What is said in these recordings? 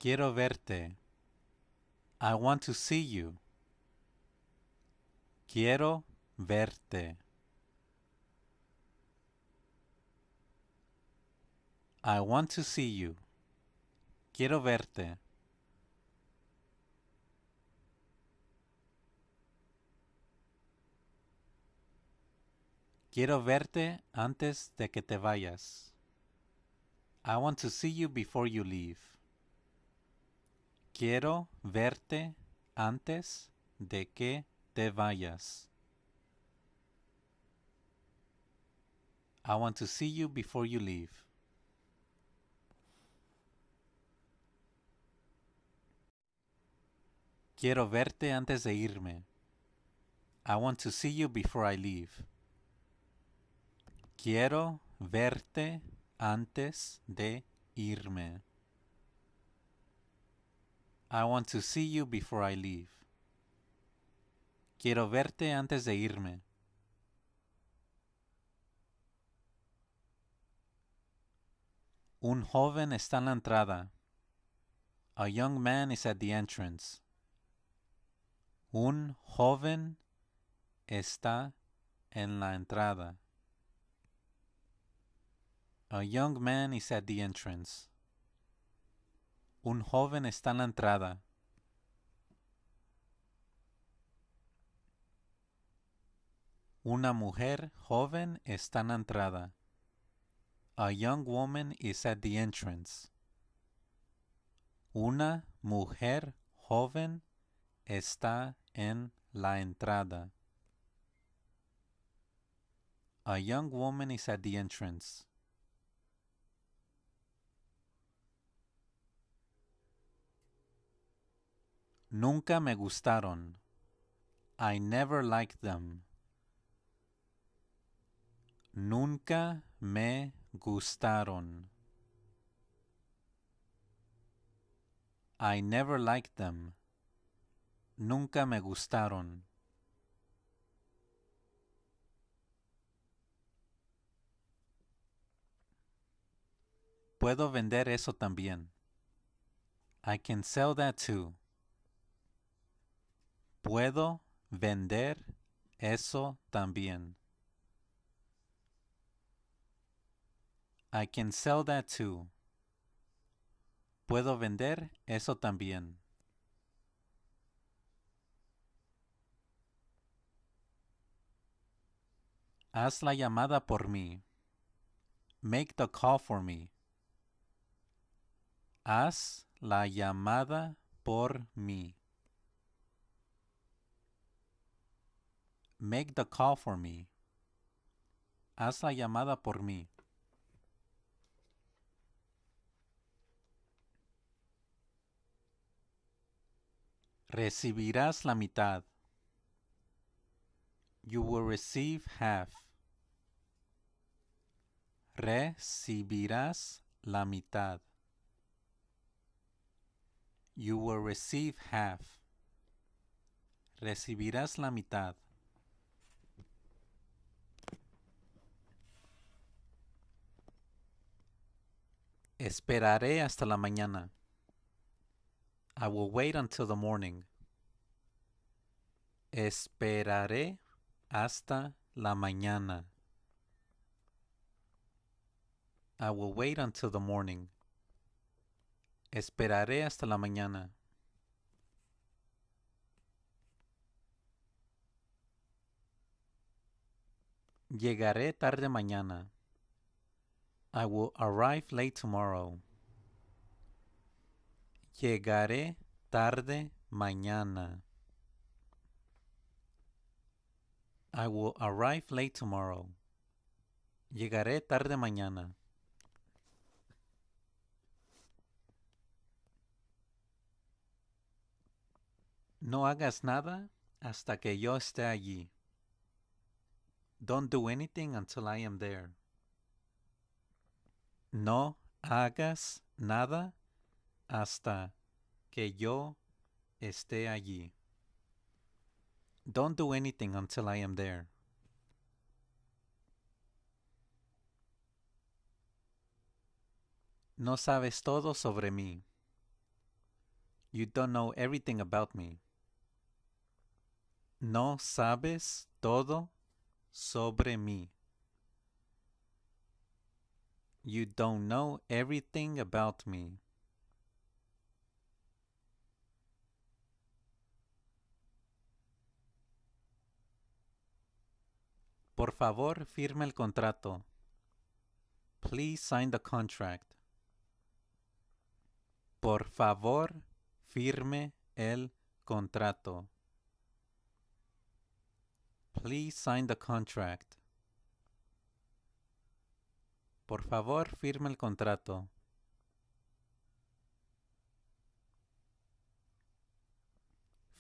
Quiero verte. I want to see you. Quiero verte. I want to see you. Quiero verte. Quiero verte antes de que te vayas. I want to see you before you leave. Quiero verte antes de que te vayas. I want to see you before you leave. Quiero verte antes de irme. I want to see you before I leave. Quiero verte antes de irme. I want to see you before I leave. Quiero verte antes de irme. Un joven está en la entrada. A young man is at the entrance. Un joven está en la entrada. A young man is at the entrance. Un joven está en la entrada. Una mujer joven está en la entrada. A young woman is at the entrance. Una mujer joven está en la entrada. A young woman is at the entrance. Nunca me gustaron. I never liked them. Nunca me gustaron. I never liked them. Nunca me gustaron. Puedo vender eso también. I can sell that too. Puedo vender eso también. I can sell that too. Puedo vender eso también. Haz la llamada por mí. Make the call for me. Haz la llamada por mí. Make the call for me. Haz la llamada por mí. Recibirás la mitad. You will receive half. Recibirás la mitad. You will receive half. Recibirás la mitad. Esperaré hasta la mañana. I will wait until the morning. Esperaré hasta la mañana. I will wait until the morning. Esperaré hasta la mañana. Llegaré tarde mañana. I will arrive late tomorrow. Llegaré tarde mañana. I will arrive late tomorrow. Llegaré tarde mañana. No hagas nada hasta que yo esté allí. Don't do anything until I am there. No hagas nada hasta que yo esté allí. Don't do anything until I am there. No sabes todo sobre mí. You don't know everything about me. No sabes todo sobre mí. You don't know everything about me. Por favor, firme el contrato. Please sign the contract. Por favor, firme el contrato. Please sign the contract. Por favor, firme el contrato.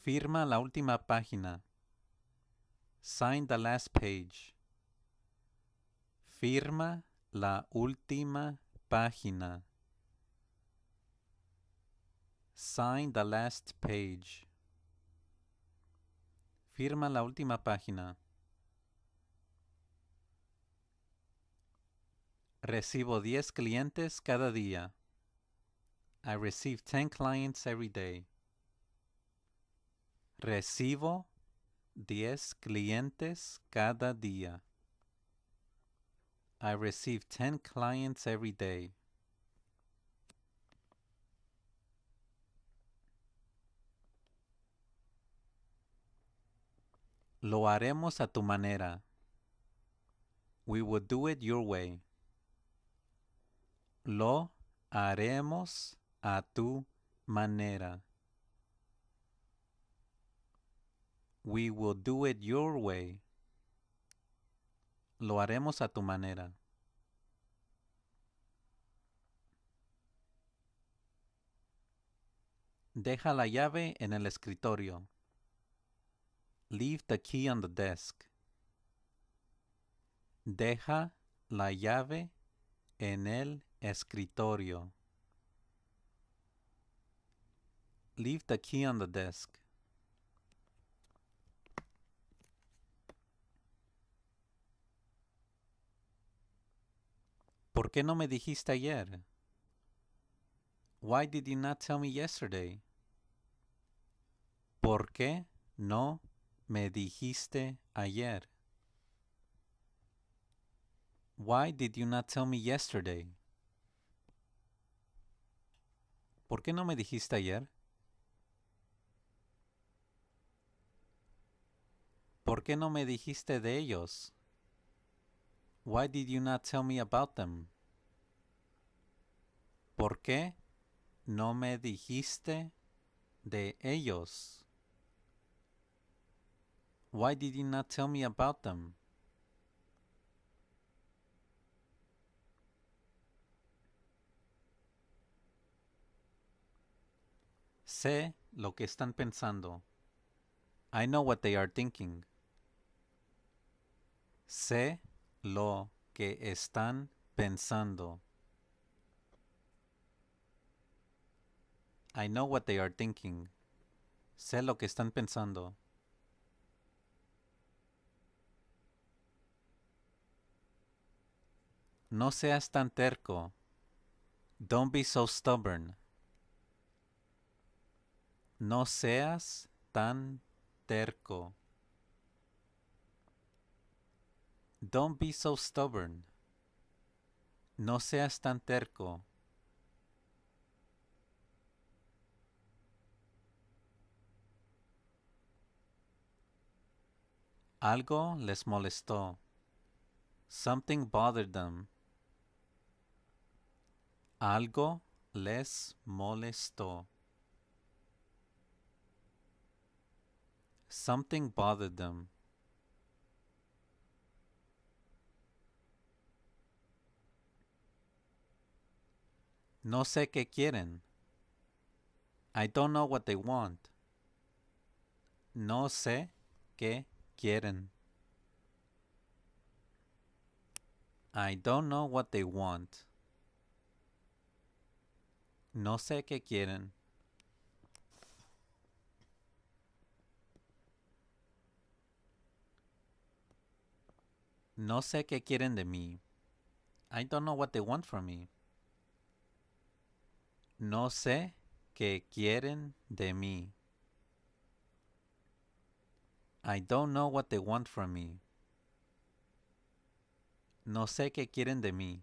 Firma la última página. Sign the last page. Firma la última página. Sign the last page. Firma la última página. Recibo 10 clientes cada día. I receive 10 clients every day. Recibo 10 clientes cada día. I receive 10 clients every day. Lo haremos a tu manera. We will do it your way. Lo haremos a tu manera. We will do it your way. Lo haremos a tu manera. Deja la llave en el escritorio. Leave the key on the desk. Deja la llave en el escritorio. Leave the key on the desk. ¿Por qué no me dijiste ayer? Why did you not tell me yesterday? ¿Por qué no me dijiste ayer? Why did you not tell me yesterday? ¿Por qué no me dijiste ayer? ¿Por qué no me dijiste de ellos? Why did you not tell me about them? ¿Por qué no me dijiste de ellos? Why did you not tell me about them? Sé lo que están pensando. I know what they are thinking. Sé lo que están pensando. I know what they are thinking. Sé lo que están pensando. No seas tan terco. Don't be so stubborn. No seas tan terco. Don't be so stubborn. No seas tan terco. Algo les molestó. Something bothered them. Algo les molestó. Something bothered them. No sé qué quieren. I don't know what they want. No sé qué quieren. I don't know what they want. No sé qué quieren. No sé qué quieren de mí. I don't know what they want from me. No sé qué quieren de mí. I don't know what they want from me. No sé qué quieren de mí.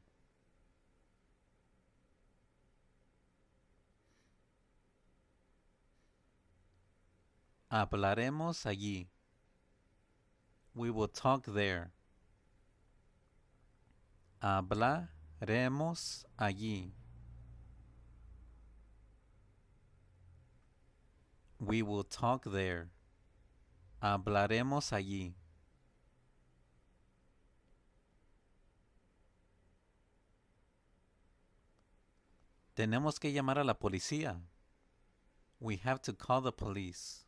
Hablaremos allí. We will talk there. Hablaremos allí. We will talk there. Hablaremos allí. Tenemos que llamar a la policía. We have to call the police.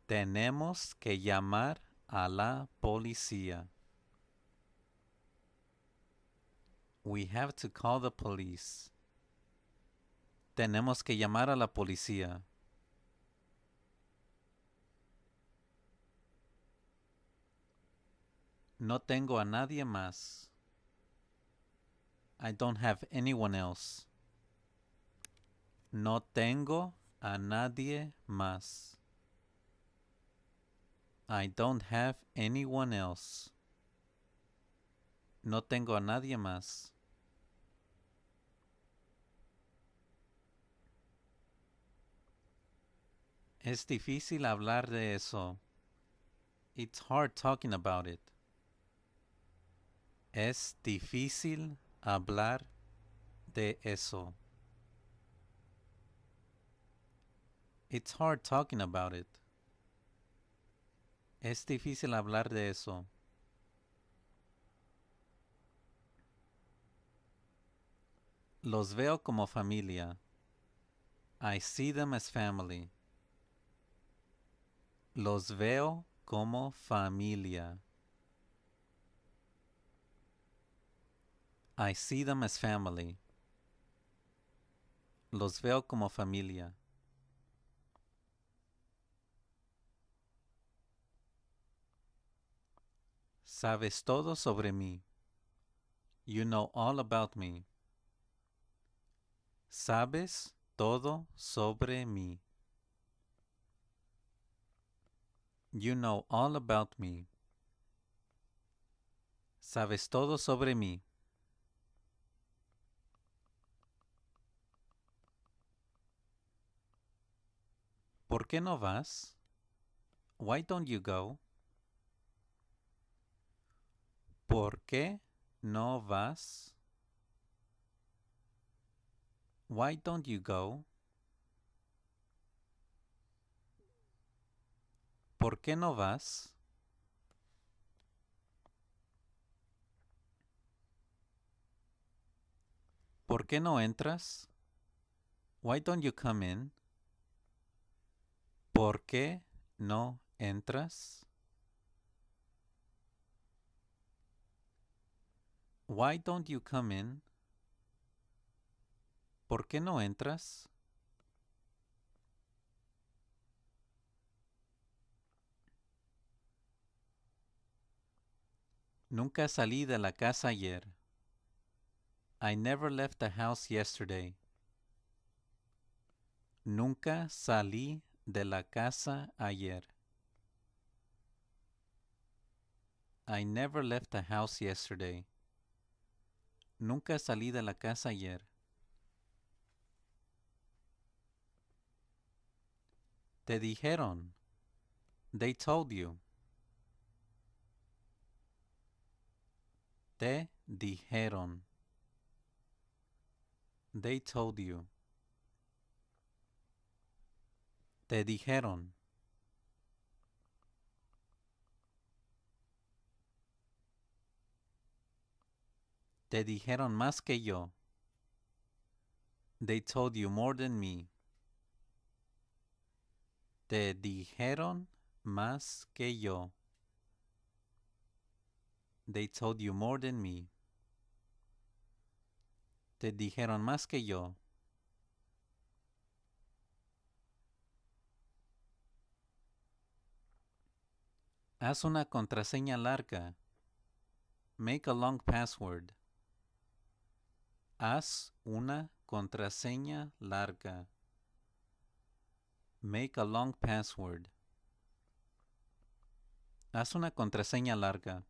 Tenemos que llamar a la policía. We have to call the police. Tenemos que llamar a la policía. No tengo a nadie más. I don't have anyone else. No tengo a nadie más. I don't have anyone else. No tengo a nadie más. Es difícil hablar de eso. It's hard talking about it. Es difícil hablar de eso. It's hard talking about it. Es difícil hablar de eso. Los veo como familia. I see them as family. Los veo como familia. I see them as family. Los veo como familia. Sabes todo sobre mí. You know all about me. Sabes todo sobre mí. You know all about me. Sabes todo sobre mí. ¿Por qué no vas? Why don't you go? ¿Por qué no vas? Why don't you go? ¿Por qué no vas? ¿Por qué no entras? Why don't you come in? ¿Por qué no entras? Why don't you come in? ¿Por qué no entras? Nunca salí de la casa ayer. I never left the house yesterday. Nunca salí de la casa ayer. I never left the house yesterday. Nunca salí de la casa ayer. Te dijeron. They told you. Te dijeron. They told you. Te dijeron. Te dijeron más que yo. They told you more than me. Te dijeron más que yo. They told you more than me. Te dijeron más que yo. Haz una contraseña larga. Make a long password. Haz una Contraseña larga. Make a long password. Haz una contraseña larga.